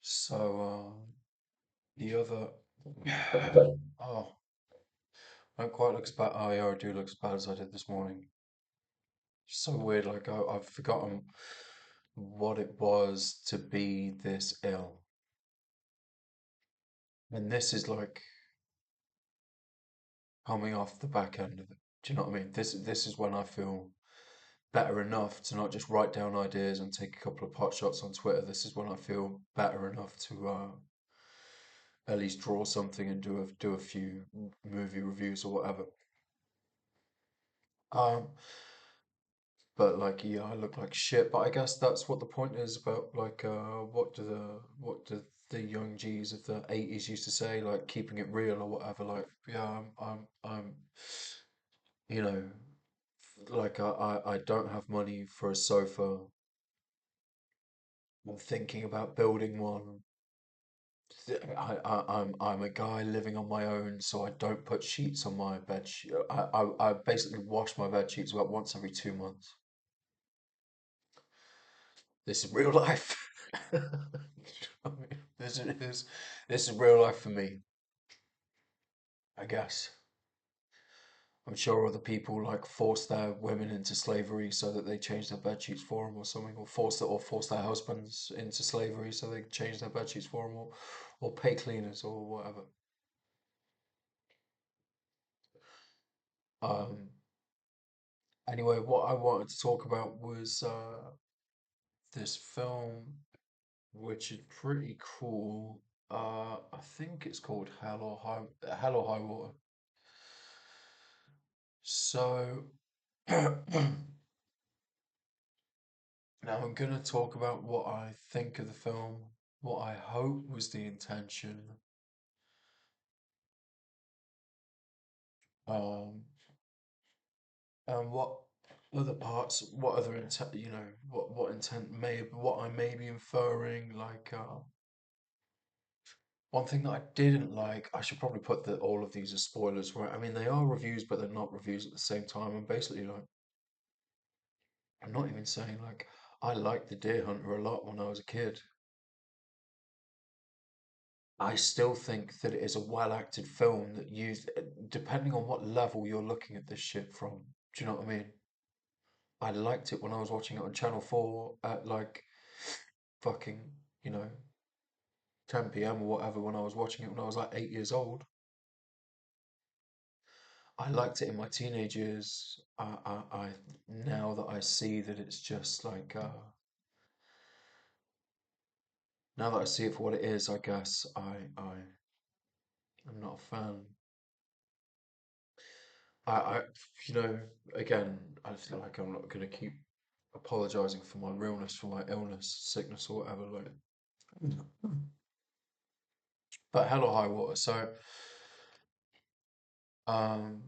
So, the other, oh, I don't quite look as bad. Oh, yeah, I do look as bad as I did this morning. So weird, like I've forgotten what it was to be this ill. And this is like coming off the back end of it. Do you know what I mean? This is when I feel better enough to not just write down ideas and take a couple of pot shots on Twitter. This is when I feel better enough to at least draw something and do a few movie reviews or whatever. Um, But like, yeah, I look like shit. But I guess that's what the point is about. Like, what do the young G's of the '80s used to say? Like, keeping it real or whatever. Like, yeah, you know, like I don't have money for a sofa. I'm thinking about building one. I'm a guy living on my own, so I don't put sheets on my bed. I basically wash my bed sheets about once every 2 months. This is real life. I mean, this is real life for me, I guess. I'm sure other people like force their women into slavery so that they change their bed sheets for them or something, or force their husbands into slavery so they change their bed sheets for them, or pay cleaners or whatever. Um, anyway, what I wanted to talk about was this film, which is pretty cool. I think it's called Hell or High Water. So now I'm going to talk about what I think of the film, what I hope was the intention, um, and what other intent, what intent what I may be inferring. Like, one thing that I didn't like, I should probably put that all of these as spoilers, right? I mean, they are reviews, but they're not reviews at the same time. And basically, like, I'm not even saying like I liked The Deer Hunter a lot when I was a kid. I still think that it is a well acted film that used, depending on what level you're looking at this shit from. Do you know what I mean? I liked it when I was watching it on Channel 4 at like fucking, you know, 10 p.m. or whatever when I was watching it when I was like 8 years old. I liked it in my teenage years. Now that I see that it's just like, now that I see it for what it is, I guess I'm not a fan. I, you know, again, I feel like I'm not gonna keep apologizing for my realness, for my illness, sickness, or whatever. Like, but Hell or High Water. So, um,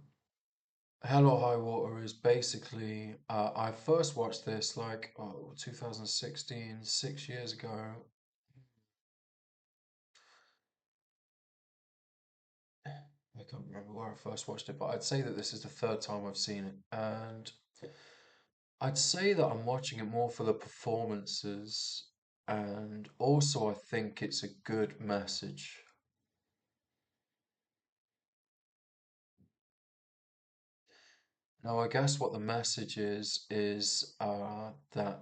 Hell or High Water is basically. I first watched this like 2016, 6 years ago. I can't remember where I first watched it, but I'd say that this is the third time I've seen it, and I'd say that I'm watching it more for the performances, and also I think it's a good message. Now, I guess what the message is that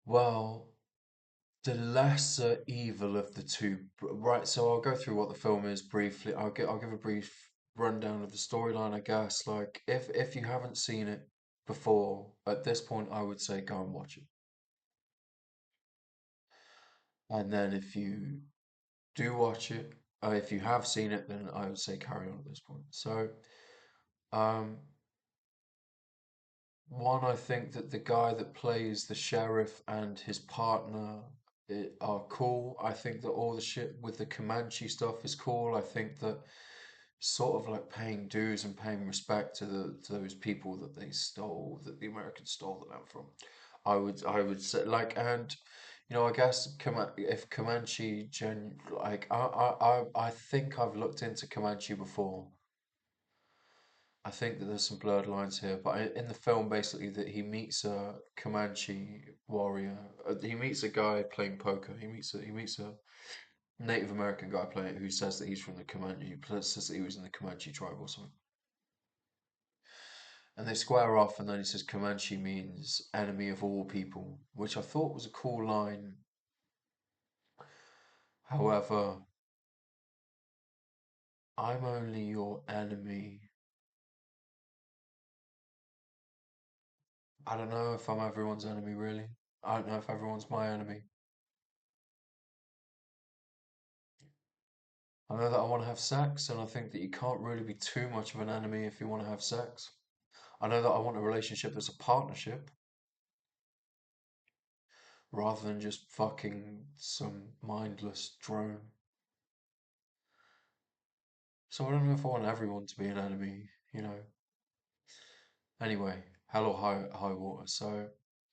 well, the lesser evil of the two. Right, so I'll go through what the film is briefly. I'll give a brief rundown of the storyline, I guess. Like, if you haven't seen it before, at this point, I would say go and watch it. And then if you do watch it, if you have seen it, then I would say carry on at this point. So, um, one, I think that the guy that plays the sheriff and his partner are cool. I think that all the shit with the Comanche stuff is cool. I think that sort of like paying dues and paying respect to to those people that they stole, that the Americans stole the land from. I would say like, and I guess if Comanche like I think I've looked into Comanche before. I think that there's some blurred lines here, but in the film, basically, that he meets a Comanche warrior. He meets a guy playing poker. He meets a Native American guy playing it who says that he's from the Comanche, says that he was in the Comanche tribe or something. And they square off, and then he says Comanche means enemy of all people, which I thought was a cool line. However, I'm only your enemy. I don't know if I'm everyone's enemy, really. I don't know if everyone's my enemy. I know that I want to have sex, and I think that you can't really be too much of an enemy if you want to have sex. I know that I want a relationship that's a partnership rather than just fucking some mindless drone. So I don't know if I want everyone to be an enemy, you know. Anyway, Hell or High Water. So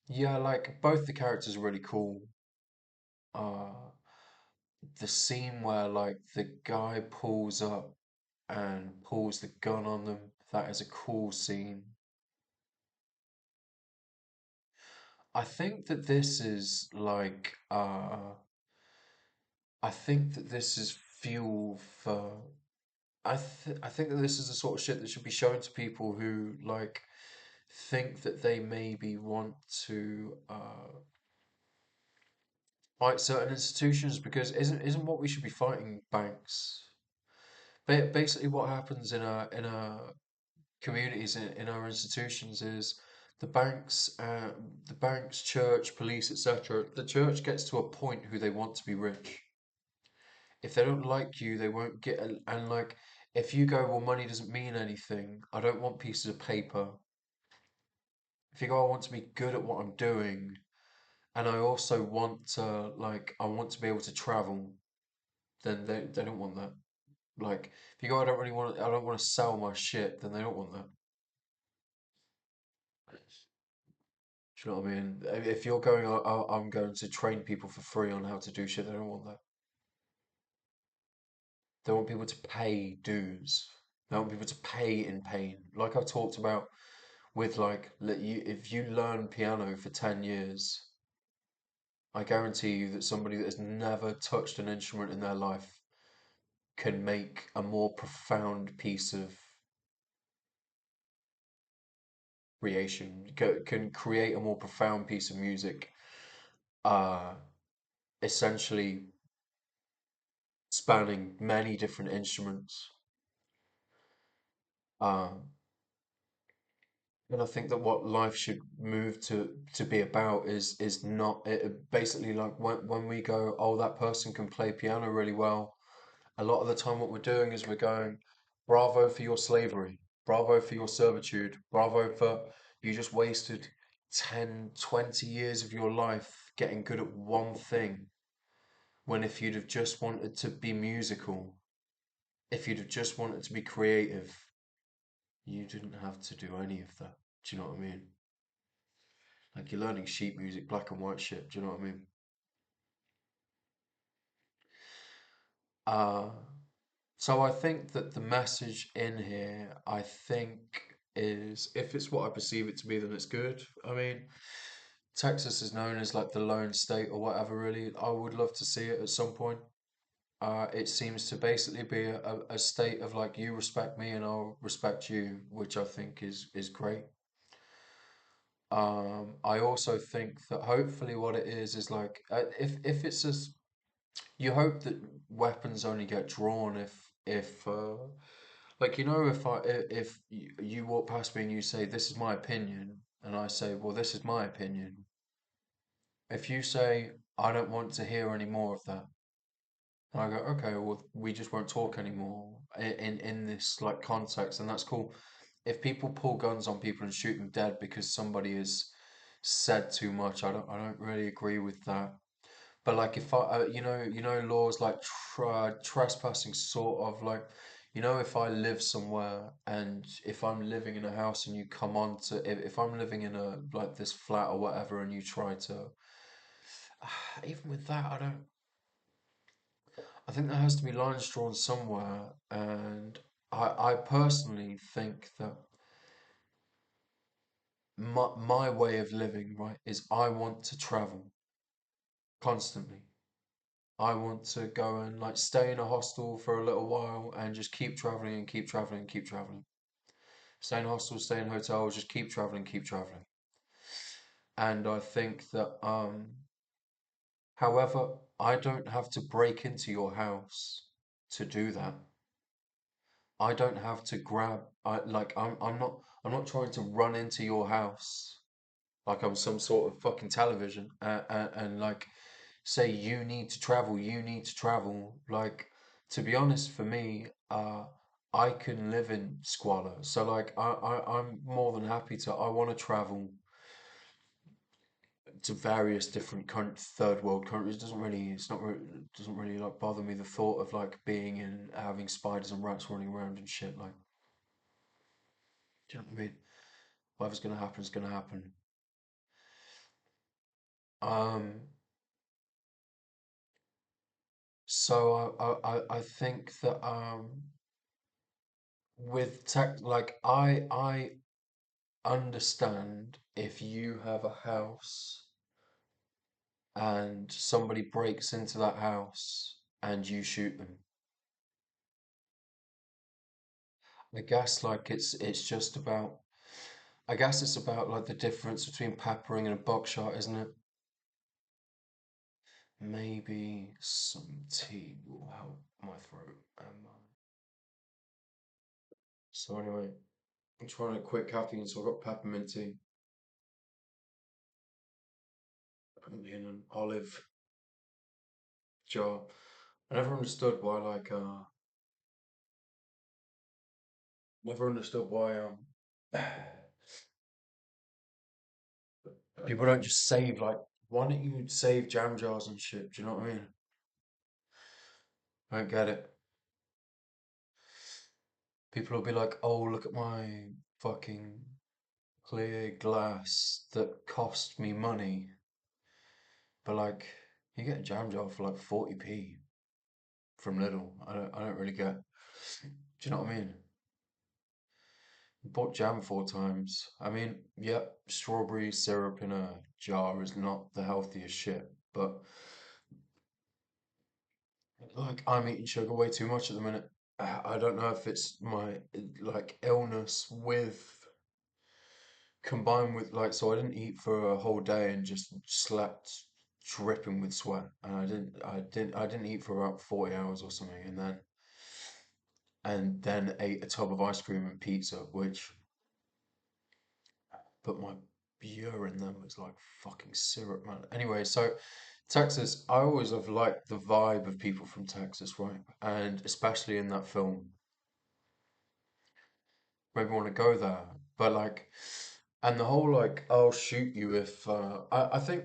yeah, like both the characters are really cool. Uh, the scene where like the guy pulls up and pulls the gun on them, that is a cool scene. I think that this is like I think that this is fuel for I think that this is the sort of shit that should be shown to people who like think that they maybe want to fight certain institutions because isn't what we should be fighting banks. Basically, what happens in our communities in our institutions is the banks, church, police, etc. The church gets to a point who they want to be rich. If they don't like you, they won't get and like if you go, well, money doesn't mean anything. I don't want pieces of paper. If you go, I want to be good at what I'm doing, and I also want to like I want to be able to travel, then they don't want that. Like if you go, I don't want to sell my shit, then they don't want that. Do you know what I mean? If you're going, I'm going to train people for free on how to do shit, they don't want that. They want people to pay dues. They want people to pay in pain. Like I talked about with like, if you learn piano for 10 years, I guarantee you that somebody that has never touched an instrument in their life can make a more profound piece of creation, can create a more profound piece of music, uh, essentially spanning many different instruments. Um, and I think that what life should move to be about is not basically like when we go, oh, that person can play piano really well. A lot of the time, what we're doing is we're going, bravo for your slavery, bravo for your servitude, bravo for you just wasted 10, 20 years of your life getting good at one thing. When if you'd have just wanted to be musical, if you'd have just wanted to be creative, you didn't have to do any of that. Do you know what I mean? Like you're learning sheet music, black and white shit. Do you know what I mean? Uh, so I think that the message in here, I think, is if it's what I perceive it to be, then it's good. I mean, Texas is known as like the lone state or whatever, really. I would love to see it at some point. It seems to basically be a state of like you respect me and I'll respect you, which I think is great. I also think that hopefully what it is like if it's as you hope that weapons only get drawn if like you know if you walk past me and you say this is my opinion and I say well this is my opinion. If you say I don't want to hear any more of that, and I go okay well we just won't talk anymore in this like context and that's cool. If people pull guns on people and shoot them dead because somebody has said too much, I don't really agree with that. But like if you know laws like trespassing sort of like if I live somewhere and if I'm living in a house and you come on to if I'm living in a like this flat or whatever and you try to even with that I think there has to be lines drawn somewhere and I personally think that my way of living, right, is I want to travel constantly. I want to go and like stay in a hostel for a little while and just keep traveling and keep traveling and keep traveling. Stay in hostels, stay in hotels, just keep traveling, keep traveling. And I think that, however, I don't have to break into your house to do that. I don't have to grab, I'm not trying to run into your house like I'm some sort of fucking television and like say you need to travel, you need to travel. Like, to be honest, for me, I can live in squalor. So like I'm more than happy to I want to travel to various different third world countries. It doesn't really like bother me the thought of like being in having spiders and rats running around and shit. Like, do you know what I mean? Whatever's gonna happen is gonna happen. Um, so I think that with tech, like I understand if you have a house and somebody breaks into that house and you shoot them. I guess like it's just about I guess it's about like the difference between peppering and a buckshot, isn't it? Maybe some tea will help my throat. So anyway, I'm trying to quit caffeine, so I've got peppermint tea in an olive jar. I never understood why never understood why people don't just save like why don't you save jam jars and shit? Do you know what I mean? I don't get it. People will be like, oh, look at my fucking clear glass that cost me money. But like you get a jam jar for like 40p from Lidl. I don't really get. Do you know what I mean? Bought jam 4 times. I mean, yep, strawberry syrup in a jar is not the healthiest shit, but like I'm eating sugar way too much at the minute. I don't know if it's my like illness with combined with like so I didn't eat for a whole day and just slept dripping with sweat and I didn't eat for about 40 hours or something and then ate a tub of ice cream and pizza which put my urine then was like fucking syrup, man. Anyway, so Texas, I always have liked the vibe of people from Texas, right? And especially in that film, maybe want to go there. But like, and the whole like, I'll shoot you if I think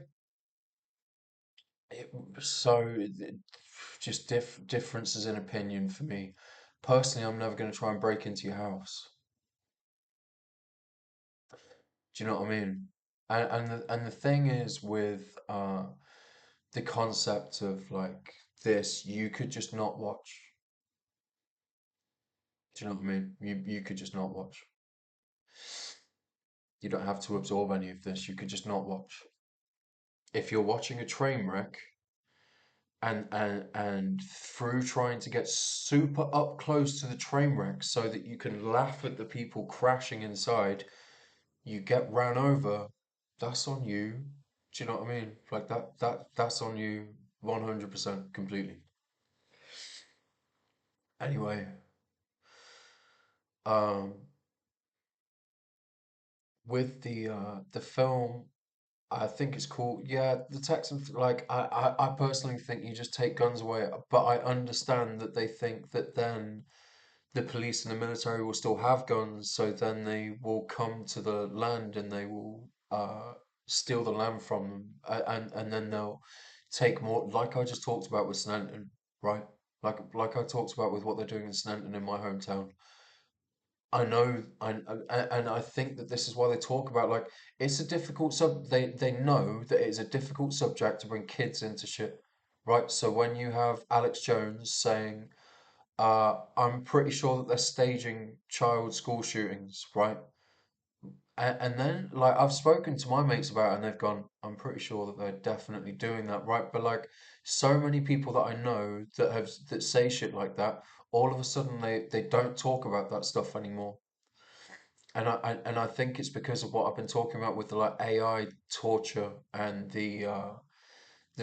it, so. Just differences in opinion for me. Personally, I'm never going to try and break into your house. Do you know what I mean? And the thing is with the concept of like this, you could just not watch. Do you know what I mean? You could just not watch. You don't have to absorb any of this. You could just not watch. If you're watching a train wreck and through trying to get super up close to the train wreck so that you can laugh at the people crashing inside, you get ran over, that's on you. Do you know what I mean? Like that's on you 100% completely. Anyway, um with the film, I think it's cool. Yeah, the Texan, like, I personally think you just take guns away, but I understand that they think that then the police and the military will still have guns, so then they will come to the land and they will steal the land from them, and then they'll take more, like I just talked about with Snanton, right? Like I talked about with what they're doing in Snanton in my hometown. I know, and I think that this is why they talk about like it's a difficult They know that it's a difficult subject to bring kids into shit, right? So when you have Alex Jones saying, I'm pretty sure that they're staging child school shootings, right? And then, like, I've spoken to my mates about it, and they've gone, I'm pretty sure that they're definitely doing that, right? But like, so many people that I know that say shit like that, all of a sudden they don't talk about that stuff anymore. And I think it's because of what I've been talking about with the like AI torture and the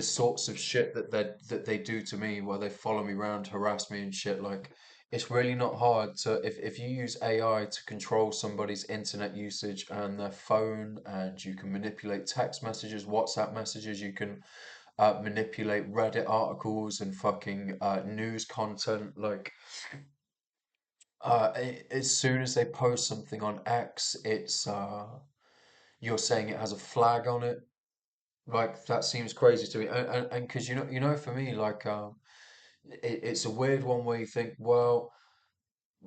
sorts of shit that they do to me, where they follow me around, harass me and shit. Like, it's really not hard to, if you use AI to control somebody's internet usage and their phone, and you can manipulate text messages, WhatsApp messages, you can manipulate Reddit articles and fucking news content. Like, as soon as they post something on X, it's you're saying it has a flag on it. Like, that seems crazy to me. And because for me, like, it's a weird one where you think, well,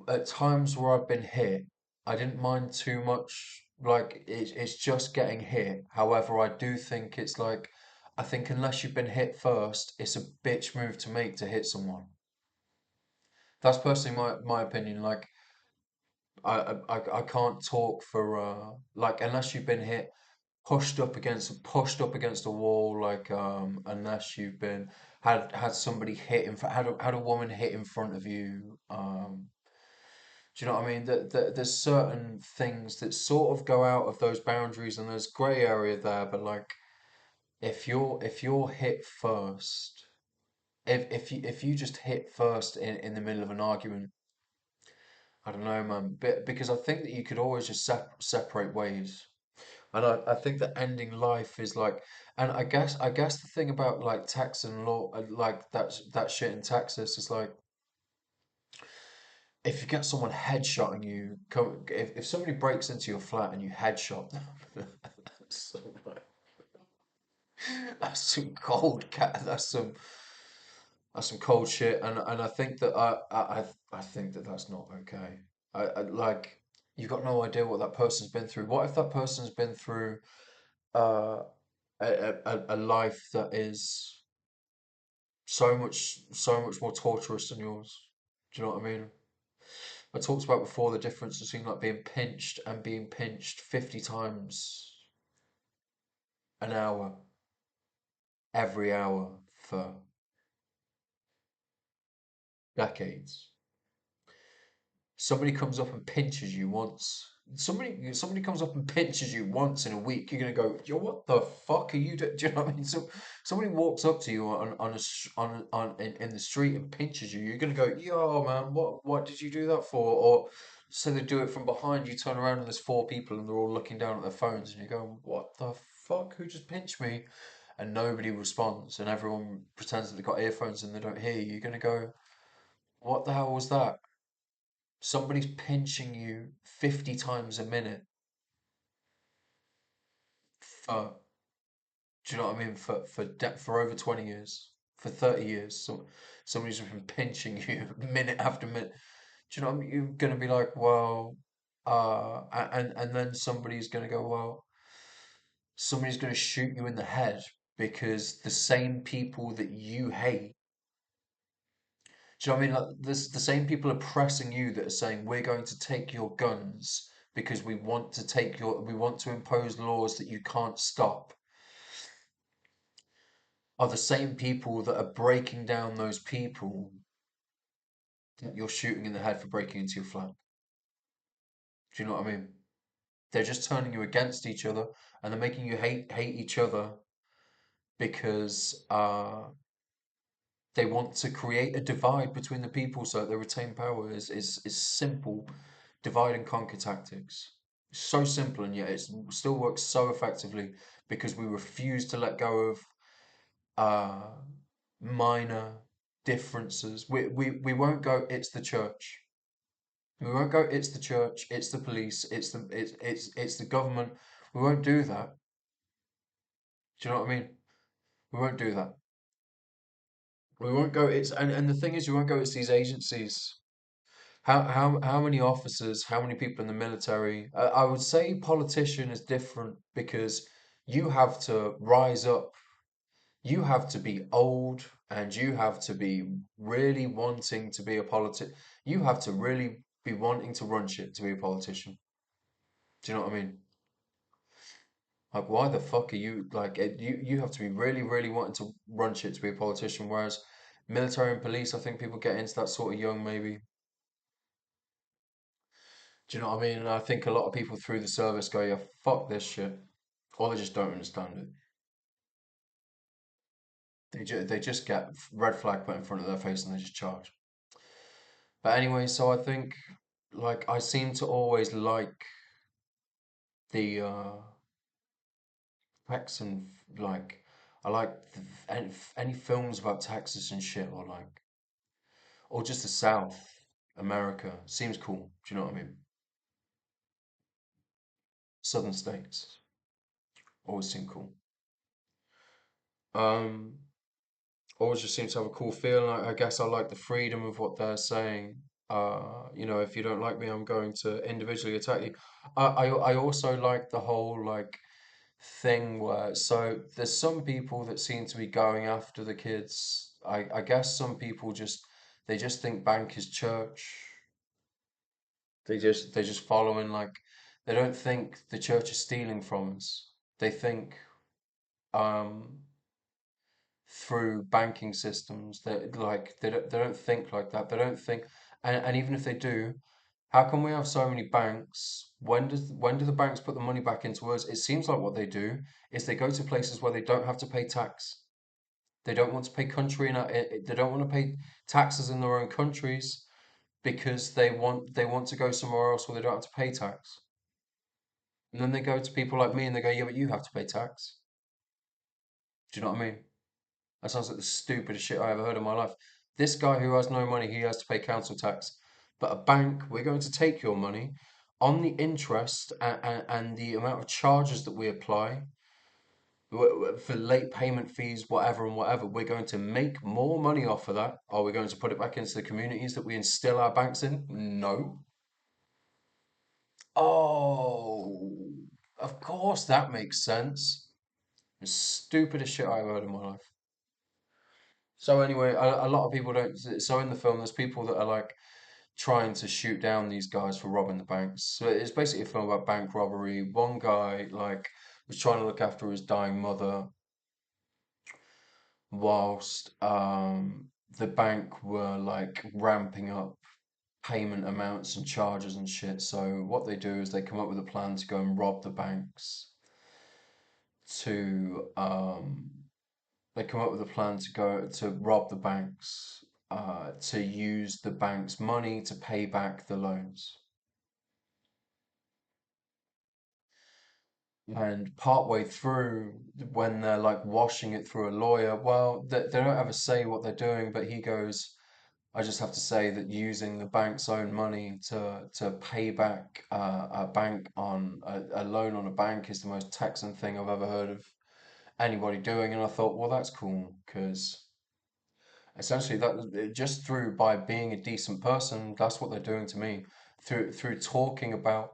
at times where I've been hit, I didn't mind too much. Like, it's just getting hit. However, I do think it's like, I think unless you've been hit first, it's a bitch move to make to hit someone. That's personally my opinion. Like, I can't talk for like, unless you've been hit, pushed up against a wall, like, unless you've been had somebody hit had a woman hit in front of you. Do you know what I mean? There's certain things that sort of go out of those boundaries, and there's grey area there. But like, if you're hit first, if you just hit first in the middle of an argument, I don't know, man. But because I think that you could always just separate ways. And I think that ending life is like, and I guess the thing about like Texan law, like that shit in Texas is like, if you get someone headshotting you, if somebody breaks into your flat and you headshot them, that's that's some cold cat, that's some cold shit, and I think that I think that that's not okay. I like, you got no idea what that person's been through. What if that person's been through uh a life that is so much more torturous than yours? Do you know what I mean? I talked about before the difference between like being pinched and being pinched 50 times an hour, every hour for decades. Somebody comes up and pinches you once. Somebody comes up and pinches you once in a week. You're gonna go, yo, what the fuck are you doing? Do you know what I mean? So somebody walks up to you in the street and pinches you. You're gonna go, yo, man, what did you do that for? Or so they do it from behind. You turn around and there's four people and they're all looking down at their phones, and you go, what the fuck? Who just pinched me? And nobody responds, and everyone pretends that they've got earphones and they don't hear you. You're gonna go, what the hell was that? Somebody's pinching you 50 times a minute for, do you know what I mean? For over 20 years, for 30 years. So somebody's been pinching you minute after minute. Do you know what I mean? You're gonna be like, well, and then somebody's gonna go, well, somebody's gonna shoot you in the head because the same people that you hate. Do you know what I mean? Like, this, the same people are pressing you that are saying, we're going to take your guns because we want to impose laws that you can't stop, are the same people that are breaking down those people that you're shooting in the head for breaking into your flat. Do you know what I mean? They're just turning you against each other, and they're making you hate each other because they want to create a divide between the people so that they retain power. Is simple divide and conquer tactics. So simple, and yet it still works so effectively because we refuse to let go of uh, minor differences. We won't go, it's the church. We won't go, it's the church, it's the police, it's the government. We won't do that. Do you know what I mean? We won't do that. We won't go, and the thing is, we won't go, it's these agencies. How many officers, how many people in the military? I would say politician is different because you have to rise up. You have to be old and you have to be really wanting to be a politic. You have to really be wanting to run shit to be a politician. Do you know what I mean? Like, why the fuck are you like? You have to be really, really wanting to run shit to be a politician. Whereas military and police, I think people get into that sort of young, maybe. Do you know what I mean? And I think a lot of people through the service go, yeah, fuck this shit, or they just don't understand it. They just get red flag put in front of their face and they just charge. But anyway, so I think like I seem to always like the Texan like I like any films about Texas and shit or just the South, America seems cool. Do you know what I mean? Southern states always seem cool. Um, always just seem to have a cool feeling. I guess I like the freedom of what they're saying. If you don't like me, I'm going to individually attack you. I also like the whole like thing where so there's some people that seem to be going after the kids. I guess some people just think bank is church. They just following like they don't think the church is stealing from us. They think um through banking systems that like they don't think like that. They don't think and even if they do, how come we have so many banks? When do the banks put the money back into us? It seems like what they do is they go to places where they don't have to pay tax. They don't want to pay they don't want to pay taxes in their own countries because they want to go somewhere else where they don't have to pay tax. And then they go to people like me and they go, yeah, but you have to pay tax. Do you know what I mean? That sounds like the stupidest shit I ever heard in my life. This guy who has no money, he has to pay council tax. But a bank, we're going to take your money on the interest and the amount of charges that we apply for late payment fees, whatever and whatever. We're going to make more money off of that. Are we going to put it back into the communities that we instill our banks in? No. Oh, of course that makes sense. The stupidest shit I ever heard in my life. So anyway, a lot of people don't. So in the film, there's people that are like trying to shoot down these guys for robbing the banks. So it's basically a film about bank robbery. One guy like was trying to look after his dying mother whilst the bank were like ramping up payment amounts and charges and shit. So what they do is they come up with a plan to go and rob the banks to they come up with a plan to go to rob the banks, to use the bank's money to pay back the loans. And partway through, when they're like washing it through a lawyer, well, they don't ever say what they're doing, but he goes, I just have to say that using the bank's own money to pay back a bank on a loan on a bank is the most Texan thing I've ever heard of anybody doing. And I thought, well, that's cool because essentially that just through by being a decent person, that's what they're doing to me through talking about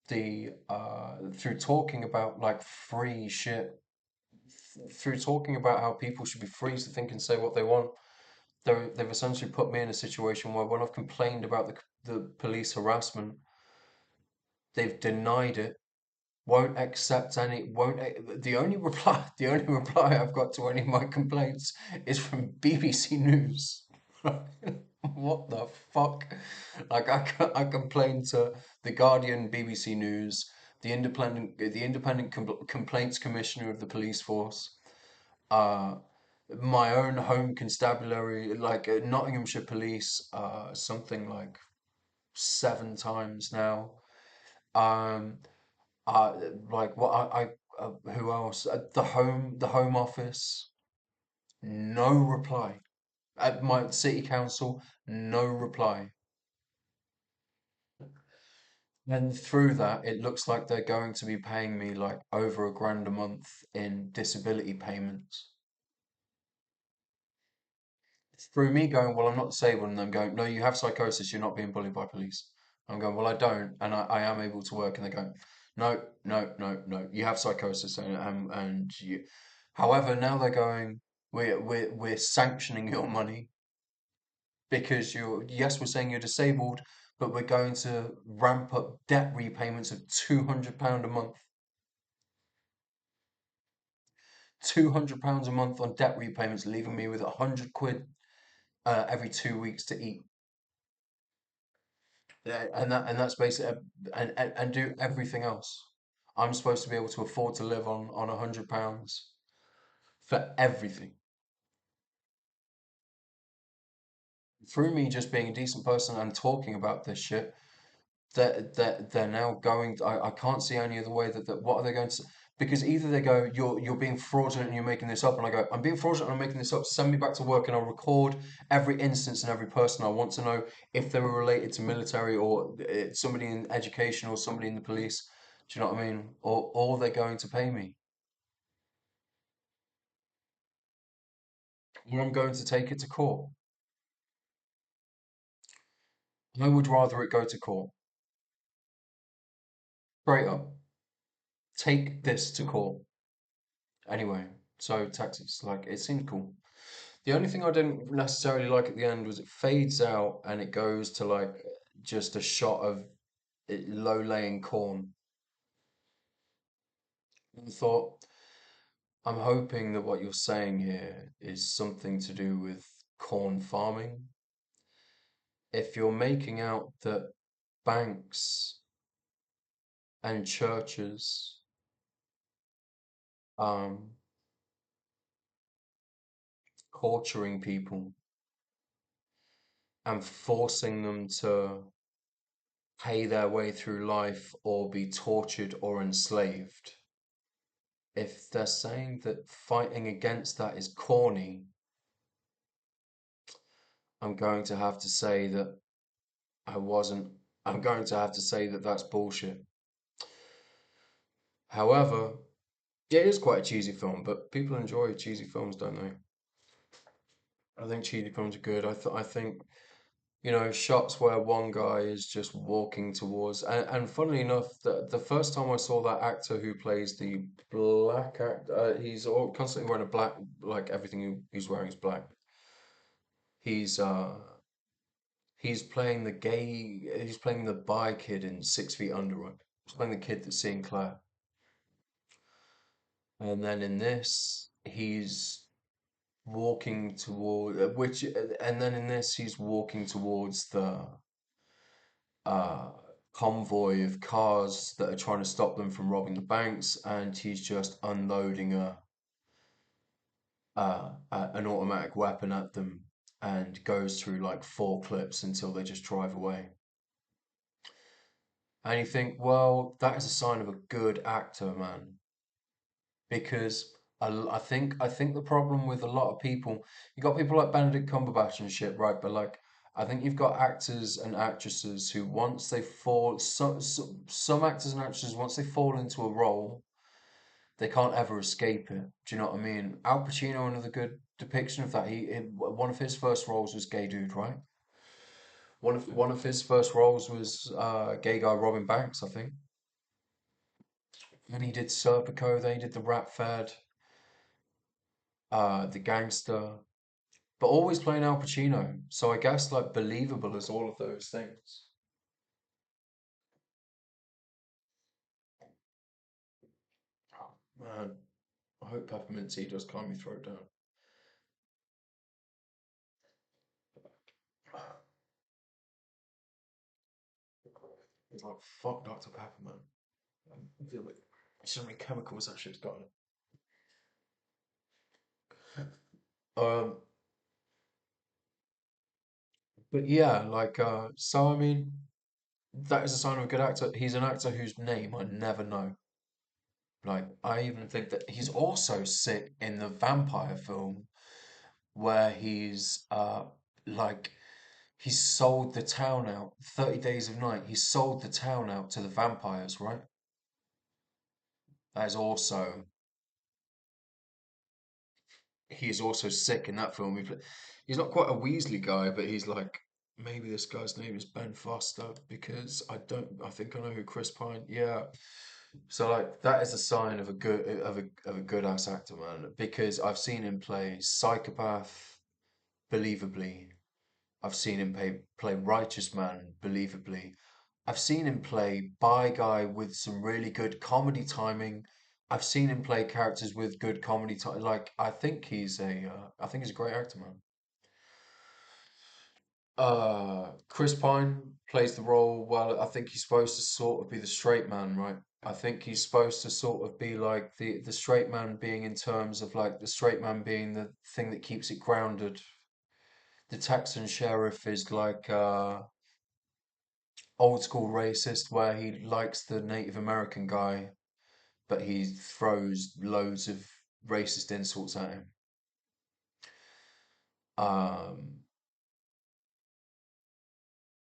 through talking about like free shit, through talking about how people should be free to think and say what they want. They've essentially put me in a situation where when I've complained about the police harassment, they've denied it, won't accept any, won't. The only reply, the only reply I've got to any of my complaints is from BBC News. What the fuck? Like I complained to the Guardian, BBC News, the independent complaints commissioner of the police force, uh, my own home constabulary, like Nottinghamshire Police, something like 7 times now. Um, uh, like what who else? The Home Office, no reply. At my city council, no reply. And through that, it looks like they're going to be paying me like over a grand a month in disability payments. Through me going, well, I'm not disabled, and them going, no, you have psychosis, you're not being bullied by police. I'm going, well, I don't, and I am able to work, and they go, no, no, no, no, you have psychosis, and you. However, now they're going. We're sanctioning your money because yes, we're saying you're disabled, but we're going to ramp up debt repayments of £200 a month. £200 a month on debt repayments, leaving me with 100 quid every 2 weeks to eat. And that's basically and do everything else. I'm supposed to be able to afford to live on £100 for everything. Through me just being a decent person and talking about this shit, that they're now going. I can't see any other way that what are they going to? Because either they go, you're being fraudulent and you're making this up, and I go, I'm being fraudulent and I'm making this up. Send me back to work and I'll record every instance and every person. I want to know if they were related to military or somebody in education or somebody in the police. Do you know what I mean? Or they're going to pay me, or I'm going to take it to court. I would rather it go to court. Straight up, take this to court. Anyway, so taxes, like it seemed cool. The only thing I didn't necessarily like at the end was it fades out and it goes to like just a shot of it low laying corn. I thought, I'm hoping that what you're saying here is something to do with corn farming. If you're making out that banks and churches um torturing people and forcing them to pay their way through life or be tortured or enslaved, if they're saying that fighting against that is corny, I'm going to have to say that I wasn't. I'm going to have to say that that's bullshit. However, it is quite a cheesy film, but people enjoy cheesy films, don't they? I think cheesy films are good. I think shots where one guy is just walking towards, and funnily enough, the first time I saw that actor who plays the black actor, he's constantly wearing a black, like everything he's wearing is black. He's he's playing the bi kid in 6 Feet Under, right? He's playing the kid that's seeing Claire. And then in this, he's walking toward and then in this, he's walking towards the uh, convoy of cars that are trying to stop them from robbing the banks, and he's just unloading an automatic weapon at them, and goes through like 4 clips until they just drive away. And you think, well, that is a sign of a good actor, man. Because I think the problem with a lot of people, you got people like Benedict Cumberbatch and shit, right? But like, I think you've got actors and actresses who once they fall, some actors and actresses once they fall into a role, they can't ever escape it. Do you know what I mean? Al Pacino, another good depiction of that. One of his first roles was Gay Dude, right? One of his first roles was gay guy Robin Banks, I think. And he did Serpico, then he did The Rat Fed, The Gangster, but always playing Al Pacino. So I guess like believable as all of those things. Oh, man, I hope peppermint tea does calm your throat down. It's like fuck Dr. Peppermint. I feel like so many chemicals that shit's got in it. But yeah, like so I mean that is a sign of a good actor. He's an actor whose name I never know. Like I even think that he's also sick in the vampire film where like he's sold the town out. 30 Days of Night. He sold the town out to the vampires, right? That is also he is also sick in that film. He's not quite a Weasley guy, but he's like maybe this guy's name is Ben Foster because I think I know who Chris Pine. Yeah, So like that is a sign of a good ass actor, man. Because I've seen him play psychopath believably. I've seen him play righteous man believably. I've seen him play by guy with some really good comedy timing. I've seen him play characters with good comedy timing. Like I think he's a great actor, man. Chris Pine plays the role well. I think he's supposed to sort of be the straight man, right? I think he's supposed to sort of be like the straight man being in terms of like the straight man being the thing that keeps it grounded. The Texan sheriff is like old school racist where he likes the Native American guy, but he throws loads of racist insults at him. Um,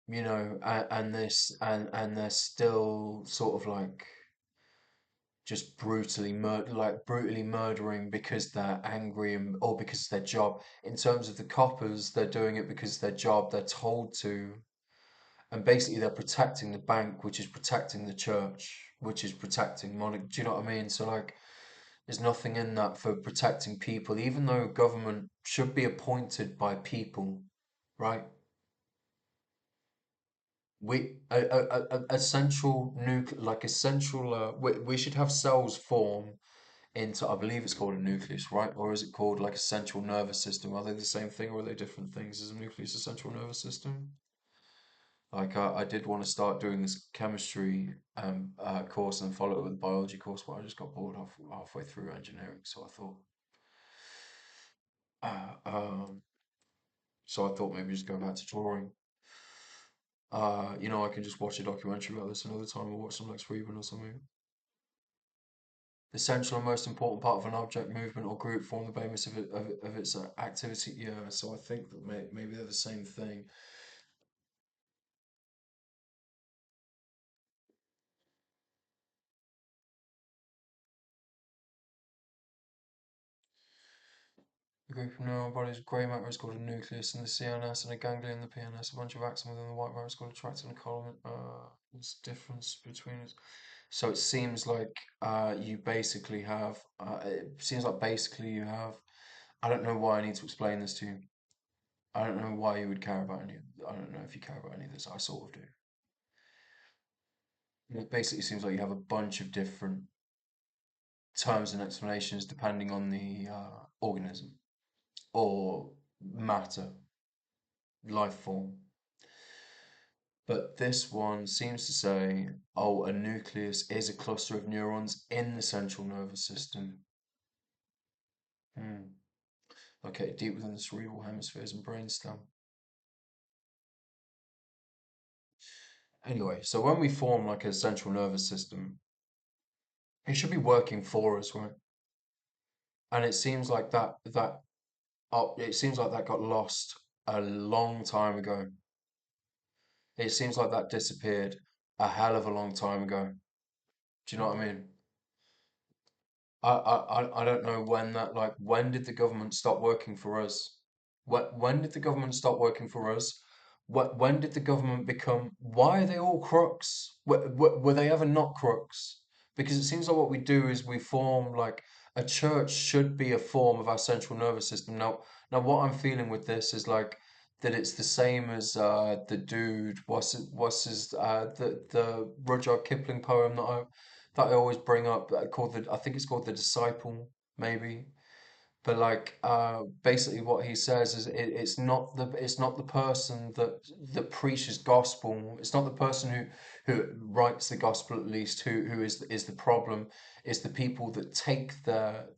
and they're still sort of like just brutally murdering because they're angry or because it's their job. In terms of the coppers, they're doing it because it's their job. They're told to, and basically they're protecting the bank, which is protecting the church, which is protecting money. Do you know what I mean? So like, there's nothing in that for protecting people, even though government should be appointed by people, right? A central like a central, we should have cells form into, I believe it's called a nucleus, right? Or is it called like a central nervous system? Are they the same thing or are they different things? Is a nucleus a central nervous system? Like I did want to start doing this chemistry course and follow it with a biology course, but I just got bored halfway through engineering, uh, um, so I thought maybe just go back to drawing. I can just watch a documentary about this another time or watch some Lex Friedman or something. The central and most important part of an object, movement, or group form the basis of its activity. Yeah, so I think that maybe they're the same thing. The group of neural bodies, grey matter is called a nucleus in the CNS and a ganglion in the PNS. A bunch of axons within the white matter is called a tractor and a column. What's the difference between it? So it seems like you basically have. It seems like basically you have. I don't know why I need to explain this to you. I don't know why you would care about any. I don't know if you care about any of this. I sort of do. It basically seems like you have a bunch of different terms and explanations depending on the organism or matter, life form. But this one seems to say, oh, a nucleus is a cluster of neurons in the central nervous system. Hmm. Okay, deep within the cerebral hemispheres and brainstem. Anyway, so when we form like a central nervous system, it should be working for us, right? And it seems like it seems like that got lost a long time ago. It seems like that disappeared a hell of a long time ago. Do you know what I mean? I don't know when when did the government stop working for us? When did the government stop working for us? When did the government become, why are they all crooks? Were they ever not crooks? Because it seems like what we do is we form like a church should be a form of our central nervous system. Now what I'm feeling with this is like that it's the same as the dude, the Rudyard Kipling poem that I always bring up called I think it's called The Disciple, maybe. But like basically what he says is it's not the person that preaches gospel. It's not the person who writes the gospel at least who is the problem. It's the people that take their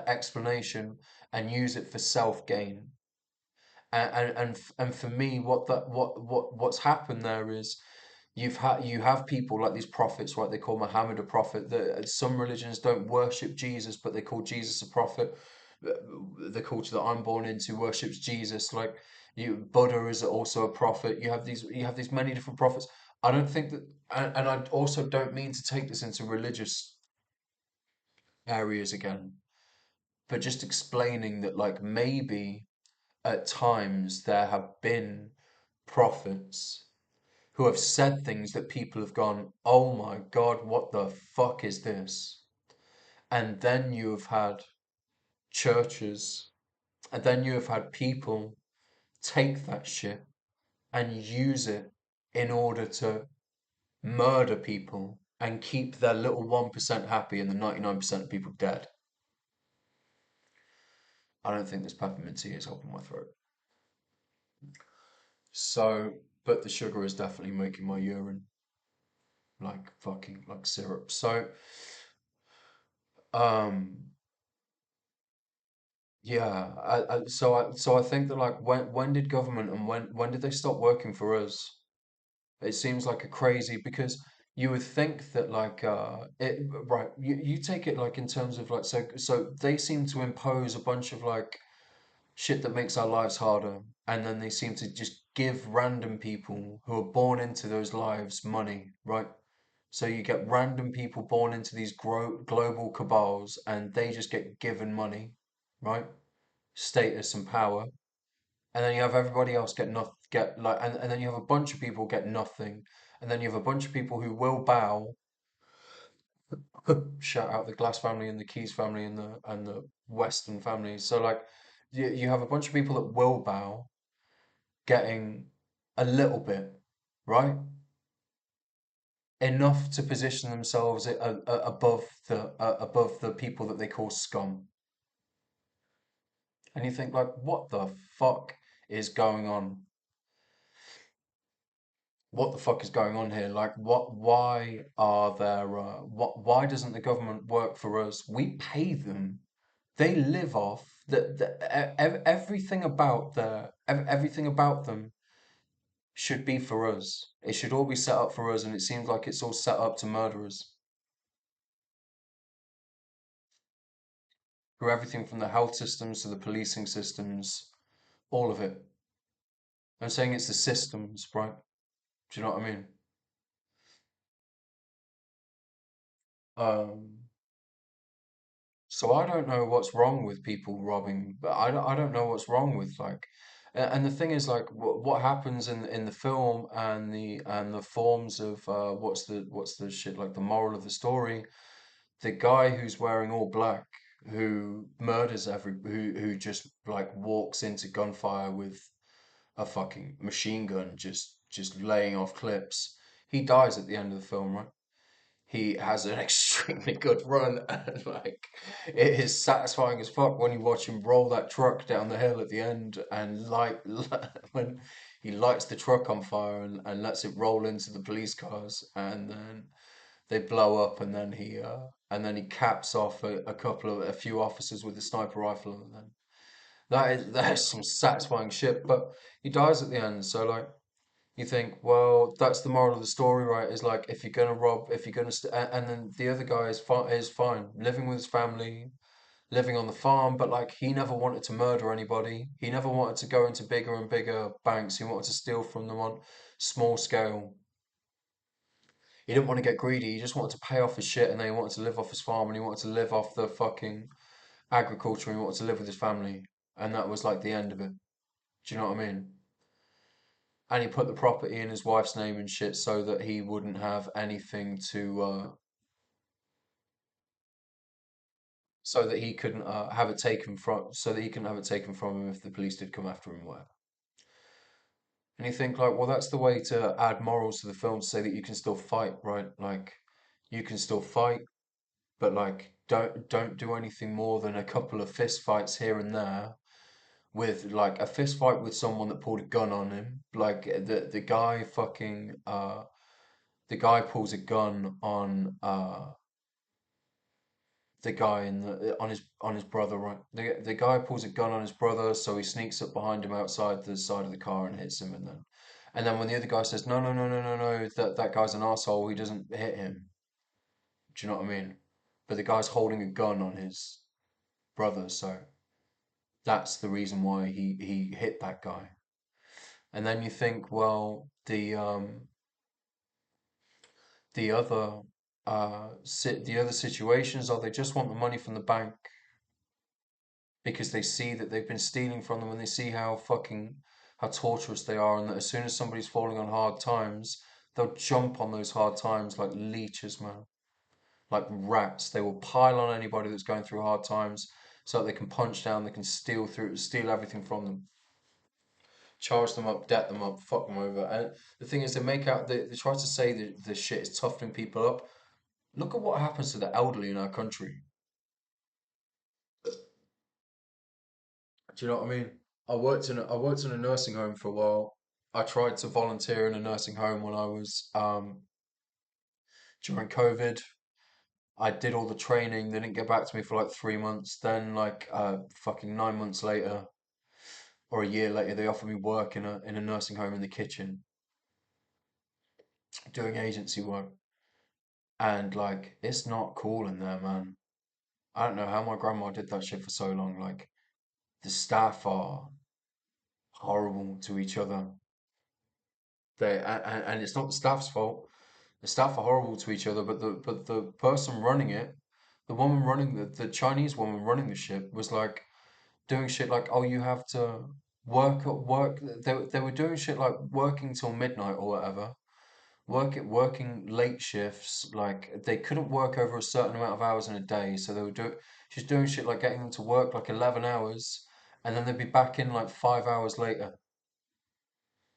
explanation and use it for self gain. And for me, what's happened there is you have people like these prophets, right? They call Muhammad a prophet. Some religions don't worship Jesus, but they call Jesus a prophet. The culture that I'm born into worships Jesus. Like Buddha is also a prophet. You have these many different prophets. I don't think that, and I also don't mean to take this into religious areas again, but just explaining that like maybe at times there have been prophets who have said things that people have gone, oh my God, what the fuck is this? And then you have had churches, and then you have had people take that shit and use it in order to murder people and keep their little 1% happy and the 99% of people dead. I don't think this peppermint tea is helping my throat. So, but the sugar is definitely making my urine like fucking like syrup. So, um, yeah, so I think that like when did government and when did they stop working for us? It seems like a crazy because you would think that like it right you take it like in terms of like so they seem to impose a bunch of like shit that makes our lives harder, and then they seem to just give random people who are born into those lives money, right? So you get random people born into these global cabals and they just get given money, right? Status and power. And then you have everybody else get like and then you have a bunch of people get nothing. And then you have a bunch of people who will bow. Shout out the Glass family and the Keys family and the Western families. So like you have a bunch of people that will bow getting a little bit, right? Enough to position themselves above the people that they call scum. And you think like, what the fuck is going on? What the fuck is going on here? Like, why are there, why doesn't the government work for us? We pay them. They live off everything about everything about them should be for us. It should all be set up for us, and it seems like it's all set up to murder us. Through everything from the health systems to the policing systems, all of it. I'm saying it's the systems, right? Do you know what I mean? Um, so I don't know what's wrong with people robbing, but I don't know what's wrong with like, and the thing is like what happens in the film and the forms of what's the shit like the moral of the story, the guy who's wearing all black who murders who just like walks into gunfire with a fucking machine gun just laying off clips. He dies at the end of the film, right? He has an extremely good run and like it is satisfying as fuck when you watch him roll that truck down the hill at the end and light when he lights the truck on fire and lets it roll into the police cars and then they blow up and then he caps off a few officers with a sniper rifle and then that is some satisfying shit but he dies at the end so like you think, well, that's the moral of the story, right? Is like if you're gonna rob, if you're gonna, and then the other guy is fine, living with his family, living on the farm, but like he never wanted to murder anybody. He never wanted to go into bigger and bigger banks. He wanted to steal from them on small scale. He didn't want to get greedy. He just wanted to pay off his shit, and then he wanted to live off his farm, and he wanted to live off the fucking agriculture, and he wanted to live with his family, and that was like the end of it. Do you know what I mean? And he put the property in his wife's name and shit so that he wouldn't have anything to so that he couldn't have it taken from so that he couldn't have it taken from him if the police did come after him or whatever. And you think like, well, that's the way to add morals to the film to say that you can still fight, right? Like you can still fight, but like don't do anything more than a couple of fist fights here and there with like a fist fight with someone that pulled a gun on him. Like the guy fucking the guy pulls a gun on the guy in the on his brother, right? The guy pulls a gun on his brother, so he sneaks up behind him outside the side of the car and hits him, and then when the other guy says no no no no no no that guy's an asshole, he doesn't hit him. Do you know what I mean? But the guy's holding a gun on his brother, so that's the reason why he hit that guy. And then you think, well, the other the other situations are they just want the money from the bank because they see that they've been stealing from them and they see how fucking how torturous they are, and that as soon as somebody's falling on hard times, they'll jump on those hard times like leeches, man, like rats. They will pile on anybody that's going through hard times so that they can punch down, they can steal everything from them, charge them up, debt them up, fuck them over. And the thing is, they try to say that the shit is toughening people up. Look at what happens to the elderly in our country. Do you know what I mean? I worked in a nursing home for a while. I tried to volunteer in a nursing home when I was during COVID. I did all the training. They didn't get back to me for like 3 months. Then like fucking 9 months later or a year later, they offered me work in a nursing home in the kitchen doing agency work. And like it's not cool in there, man. I don't know how my grandma did that shit for so long. Like the staff are horrible to each other. And it's not the staff's fault. The staff are horrible to each other, but the person running it, the woman running the Chinese woman running the ship was like doing shit like, oh, you have to work. They were doing shit like working till midnight or whatever. Working late shifts. Like they couldn't work over a certain amount of hours in a day, so they would do. She's doing shit like getting them to work like 11 hours, and then they'd be back in like 5 hours later.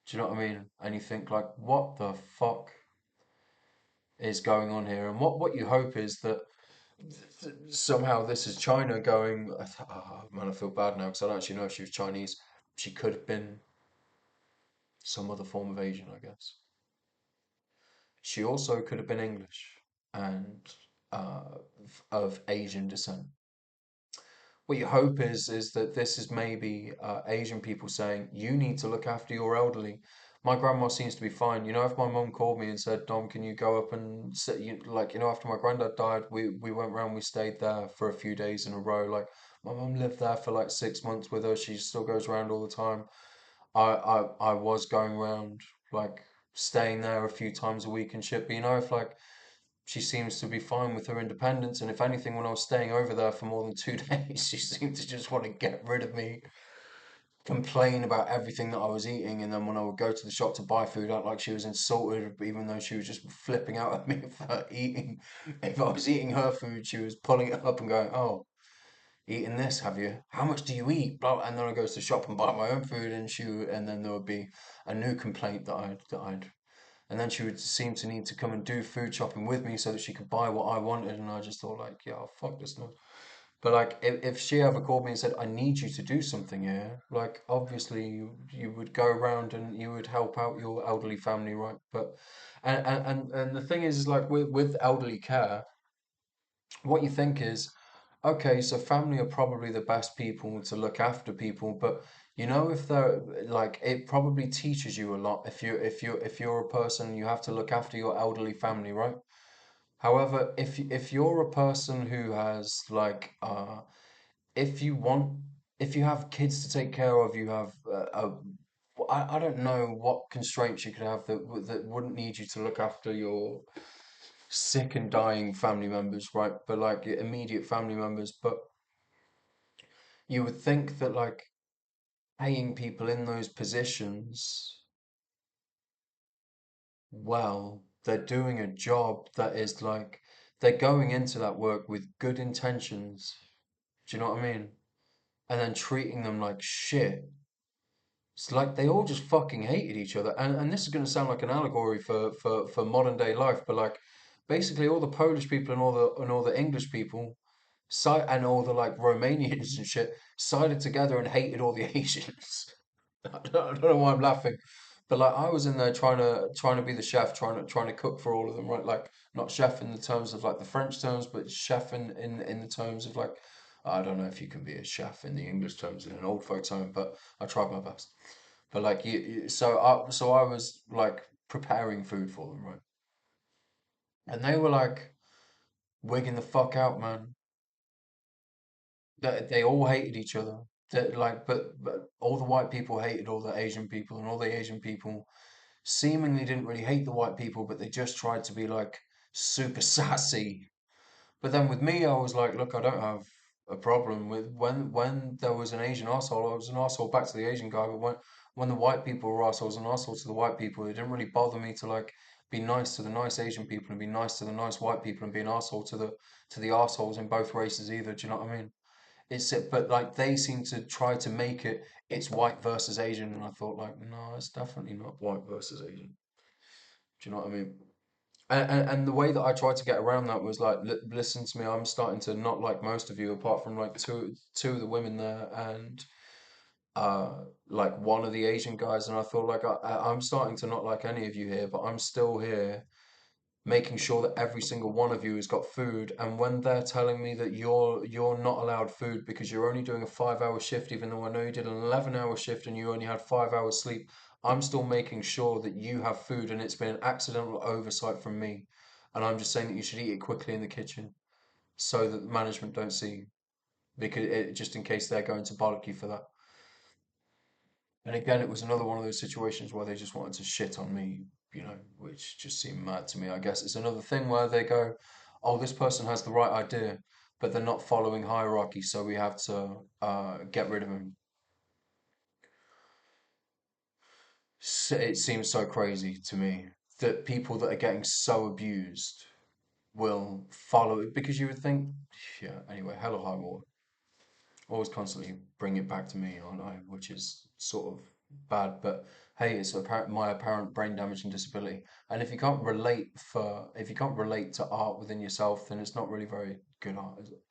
Do you know what I mean? And you think like, what the fuck is going on here? And what you hope is that somehow this is China going. Oh, man, I feel bad now because I don't actually know if she was Chinese. She could have been some other form of Asian, I guess. She also could have been English and of Asian descent. What you hope is that this is maybe Asian people saying you need to look after your elderly. My grandma seems to be fine. You know, if my mum called me and said, "Dom, can you go up and sit?" After my granddad died, we went round. We stayed there for a few days in a row. Like my mum lived there for like 6 months with her. She still goes around all the time. I was going around like staying there a few times a week and shit. But you know, if like she seems to be fine with her independence. And if anything, when I was staying over there for more than 2 days, she seemed to just want to get rid of me, complain about everything that I was eating. And then when I would go to the shop to buy food, act like she was insulted, even though she was just flipping out at me for eating. If I was eating her food, she was pulling it up and going, "Oh, eating this, have you? How much do you eat?" Blah, and then I go to the shop and buy my own food, and then there would be a new complaint that I'd and then she would seem to need to come and do food shopping with me so that she could buy what I wanted. And I just thought, like, yeah, fuck this noise. But like, if she ever called me and said, I need you to do something here, like, obviously you would go around and you would help out your elderly family, right? But, and the thing is like, with elderly care, what you think is, okay, so family are probably the best people to look after people, but you know, if they're like, it probably teaches you a lot if you're a person, you have to look after your elderly family, right? However, if you're a person who has like if you want if you have kids to take care of, you have I don't know what constraints you could have that wouldn't need you to look after your sick and dying family members, right? But like your immediate family members, but you would think that like paying people in those positions, well, they're doing a job that is like they're going into that work with good intentions. Do you know what I mean? And then treating them like shit. It's like they all just fucking hated each other. And this is going to sound like an allegory for modern day life, but like basically all the Polish people and all the English people and all the like Romanians and shit sided together and hated all the Asians. I don't know why I'm laughing, but like I was in there trying to be the chef, trying to cook for all of them, right? Like not chef in the terms of like the French terms, but chef in the terms of like I don't know if you can be a chef in the English terms in an old folks home, but I tried my best. But like so I was like preparing food for them, right? And they were like wigging the fuck out, man. They all hated each other. Like, but all the white people hated all the Asian people, and all the Asian people seemingly didn't really hate the white people, but they just tried to be like super sassy. But then with me, I was like, look, I don't have a problem with when there was an Asian asshole, I was an asshole back to the Asian guy. But when the white people were assholes and assholes to the white people, it didn't really bother me to like be nice to the nice Asian people and be nice to the nice white people and be an asshole to the assholes in both races either. Do you know what I mean? But like they seem to try to make it's white versus Asian, and I thought like, no, it's definitely not white versus Asian. Do you know what I mean? And the way that I tried to get around that was like, listen to me, I'm starting to not like most of you, apart from like two of the women there, and like one of the Asian guys, and I feel like I'm starting to not like any of you here, but I'm still here making sure that every single one of you has got food. And when they're telling me that you're not allowed food because you're only doing a 5 hour shift, even though I know you did an 11 hour shift and you only had 5 hours sleep, I'm still making sure that you have food, and it's been an accidental oversight from me. And I'm just saying that you should eat it quickly in the kitchen so that the management don't see you, because just in case they're going to bollock you for that. And again, it was another one of those situations where they just wanted to shit on me, which just seemed mad to me. I guess it's another thing where they go, "Oh, this person has the right idea, but they're not following hierarchy, so we have to get rid of him." So it seems so crazy to me that people that are getting so abused will follow it, because you would think, yeah. Anyway, hell or high water. Always constantly bring it back to me, aren't I? Which is sort of bad, but hey, it's my apparent brain damage and disability. And if you can't relate to art within yourself, then it's not really very good art, is it?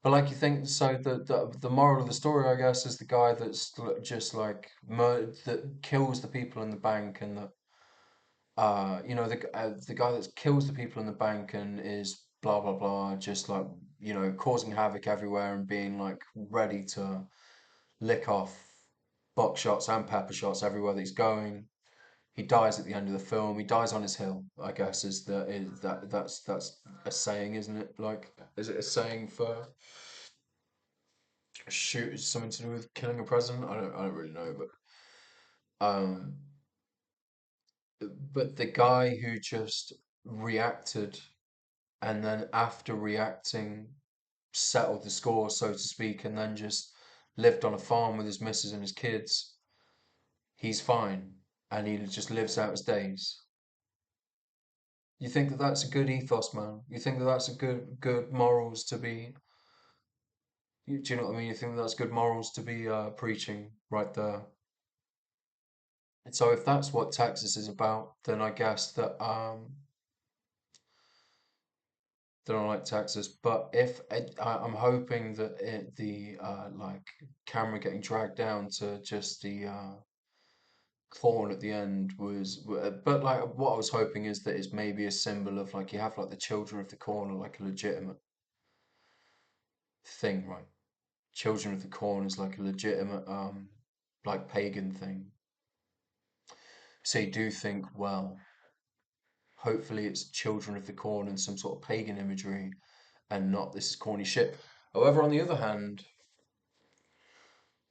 But like you think, so the moral of the story, I guess, is the guy that's just like that kills the people in the bank, and the guy that kills the people in the bank and is blah blah blah, just like causing havoc everywhere and being like ready to lick off buckshots and pepper shots everywhere that he's going. He dies at the end of the film. He dies on his hill, I guess, that's a saying, isn't it? Like, is it a saying for shoot something to do with killing a president? I don't really know, um, but the guy who just reacted, and then after reacting settled the score, so to speak, and then just lived on a farm with his missus and his kids, he's fine, and he just lives out his days. You think that that's a good ethos, man? You think that that's a good morals to be? Do you know what I mean? You think that that's good morals to be preaching right there? And so if that's what Texas is about, then I guess that they don't like Texas. But I'm hoping that the like camera getting dragged down to just the corn at the end but like what I was hoping is that it's maybe a symbol of like you have like the children of the corn are like a legitimate thing, right? Children of the corn is like a legitimate like pagan thing. So you do think, well, hopefully it's children of the corn and some sort of pagan imagery and not this is corny shit. However, on the other hand,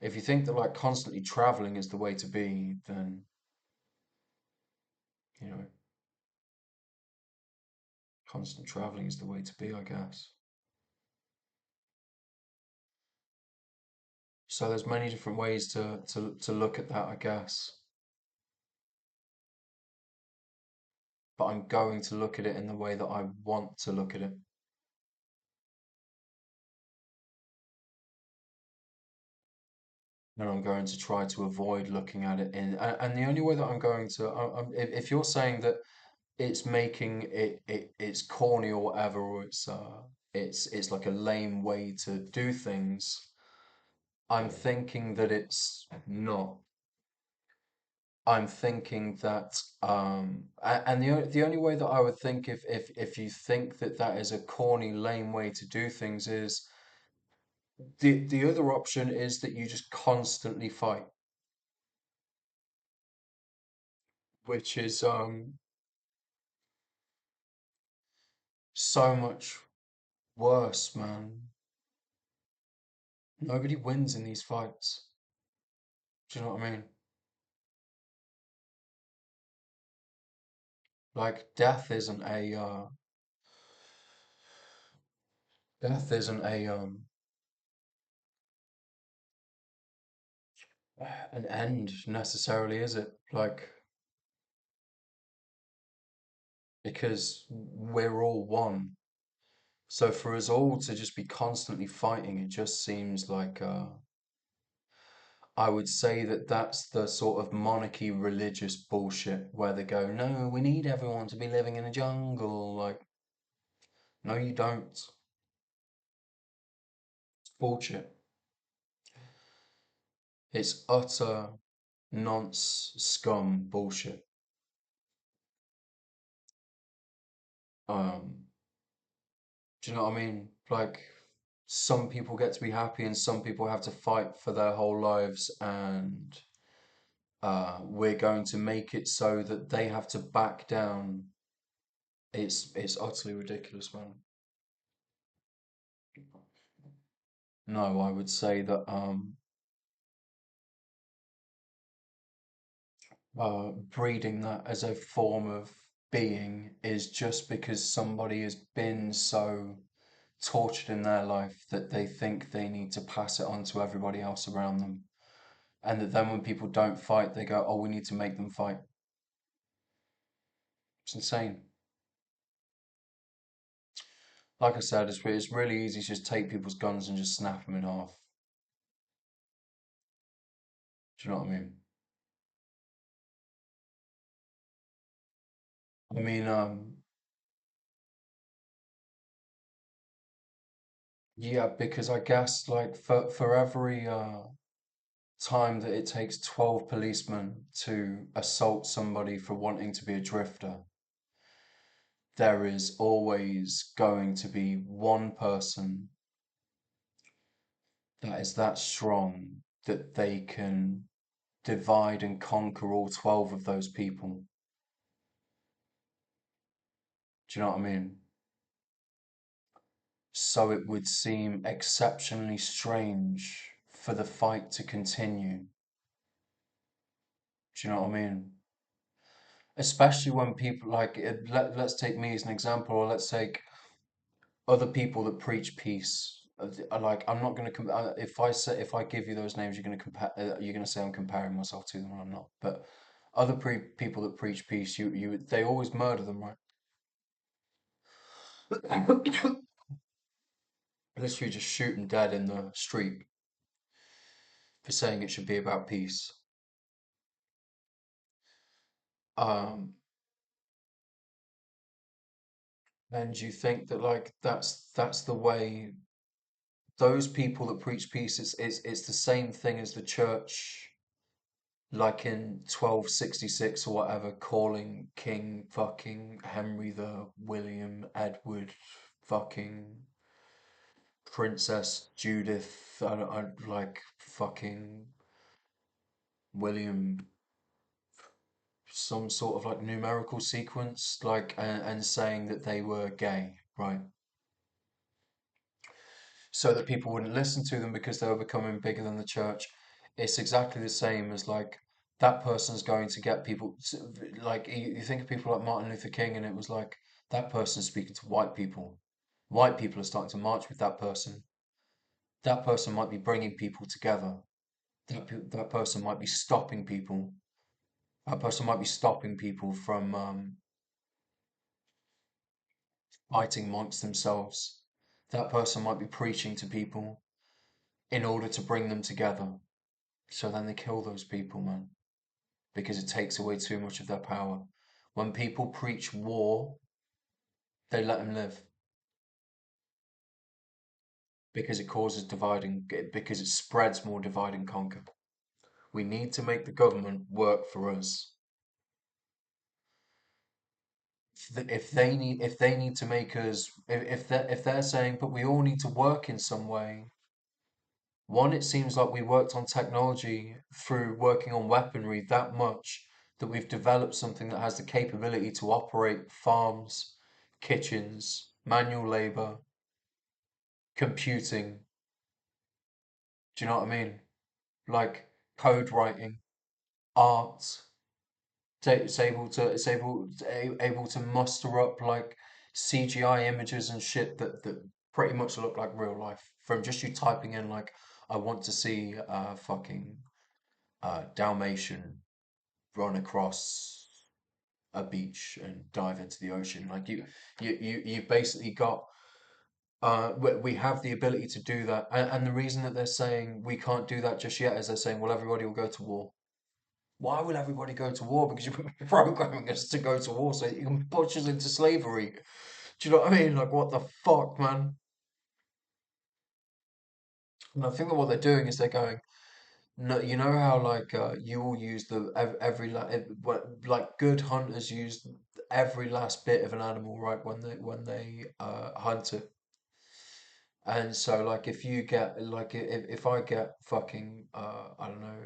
if you think that like constantly traveling is the way to be, then you know, constant traveling is the way to be, I guess. So there's many different ways to look at that, I guess. But I'm going to look at it in the way that I want to look at it. And I'm going to try to avoid looking at it and the only way that I'm going to, if you're saying that it's making it's corny or whatever, or it's like a lame way to do things, I'm thinking that it's not. I'm thinking that, and the only way that I would think if you think that that is a corny, lame way to do things is the other option is that you just constantly fight, which is so much worse, man. Nobody wins in these fights. Do you know what I mean? Like death isn't a an end necessarily, is it? Like, because we're all one. So for us all to just be constantly fighting, it just seems like I would say that that's the sort of monarchy religious bullshit where they go, no, we need everyone to be living in a jungle. Like, no, you don't. It's bullshit. It's utter nonce scum bullshit. Um, do you know what I mean? Like, some people get to be happy and some people have to fight for their whole lives, and we're going to make it so that they have to back down. It's utterly ridiculous, man. No, I would say that breeding that as a form of being is just because somebody has been so tortured in their life that they think they need to pass it on to everybody else around them. And that then when people don't fight, they go, oh, we need to make them fight. It's insane. Like I said, it's really easy to just take people's guns and just snap them in half. Do you know what I mean? I mean, yeah, because I guess like for every time that it takes 12 policemen to assault somebody for wanting to be a drifter, there is always going to be one person that is that strong that they can divide and conquer all 12 of those people. Do you know what I mean? So it would seem exceptionally strange for the fight to continue. Do you know what I mean? Especially when people like let's take me as an example, or let's take other people that preach peace. Like I'm not going to if I give you those names, you're going to compare. You're going to say I'm comparing myself to them, and I'm not. But other people that preach peace, they always murder them, right? Literally just shoot them dead in the street for saying it should be about peace. Um, and you think that like that's the way those people that preach peace, it's the same thing as the church, like in 1266 or whatever, calling King fucking Henry the William Edward fucking Princess Judith, I like fucking William, some sort of like numerical sequence, like and saying that they were gay, right? So that people wouldn't listen to them because they were becoming bigger than the church. It's exactly the same as like that person's going to get people like you think of people like Martin Luther King, and it was like that person's speaking to white people. White people are starting to march with that person. That person might be bringing people together. That person might be stopping people. That person might be stopping people from fighting amongst themselves. That person might be preaching to people in order to bring them together. So then they kill those people, man, because it takes away too much of their power. When people preach war, they let them live because it causes dividing, because it spreads more divide and conquer. We need to make the government work for us. If they need to make us, if they're saying, but we all need to work in some way. One, it seems like we worked on technology through working on weaponry that much that we've developed something that has the capability to operate farms, kitchens, manual labor, computing. Do you know what I mean? Like code writing, art. It's able to muster up like CGI images and shit that pretty much look like real life from just you typing in like I want to see fucking Dalmatian run across a beach and dive into the ocean. Like you've basically got we have the ability to do that, and the reason that they're saying we can't do that just yet is they're saying, well, everybody will go to war. Why will everybody go to war? Because you're programming us to go to war so you can push us into slavery. Do you know what I mean? Like, what the fuck, man? And I think that what they're doing is they're going, no, you know how like you will use every like good hunters use every last bit of an animal, right? When they hunt it. And so, like, if you get like if I get fucking I don't know,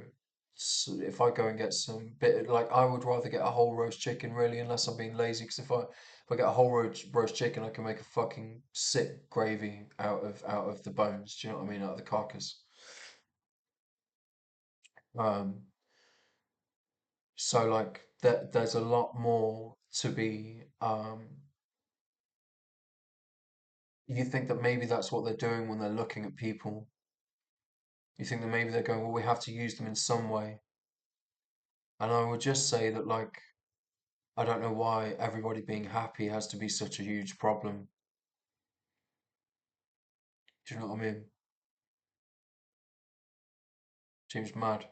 if I go and get some bit like I would rather get a whole roast chicken really, unless I'm being lazy. Because if I get a whole roast chicken, I can make a fucking sick gravy out of the bones. Do you know what I mean? Out of the carcass. Um, so like there's a lot more to be. You think that maybe that's what they're doing when they're looking at people. You think that maybe they're going, well, we have to use them in some way. And I would just say that, like, I don't know why everybody being happy has to be such a huge problem. Do you know what I mean? Seems mad.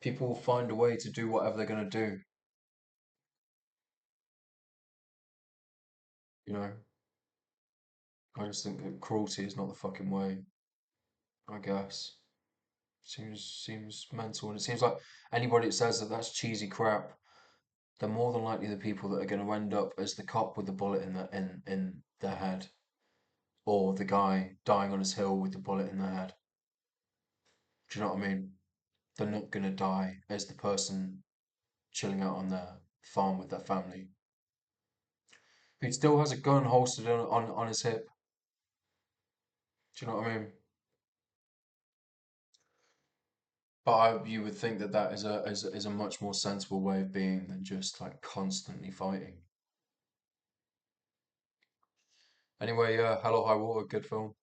People will find a way to do whatever they're going to do, you know? I just think that cruelty is not the fucking way, I guess. Seems mental. And it seems like anybody that says that that's cheesy crap, they're more than likely the people that are going to end up as the cop with the bullet in their head, or the guy dying on his hill with the bullet in their head. Do you know what I mean? They're not going to die as the person chilling out on their farm with their family, who still has a gun holstered on his hip. Do you know what I mean? But you would think that that is a much more sensible way of being than just like constantly fighting. Anyway, Hello High Water, good film.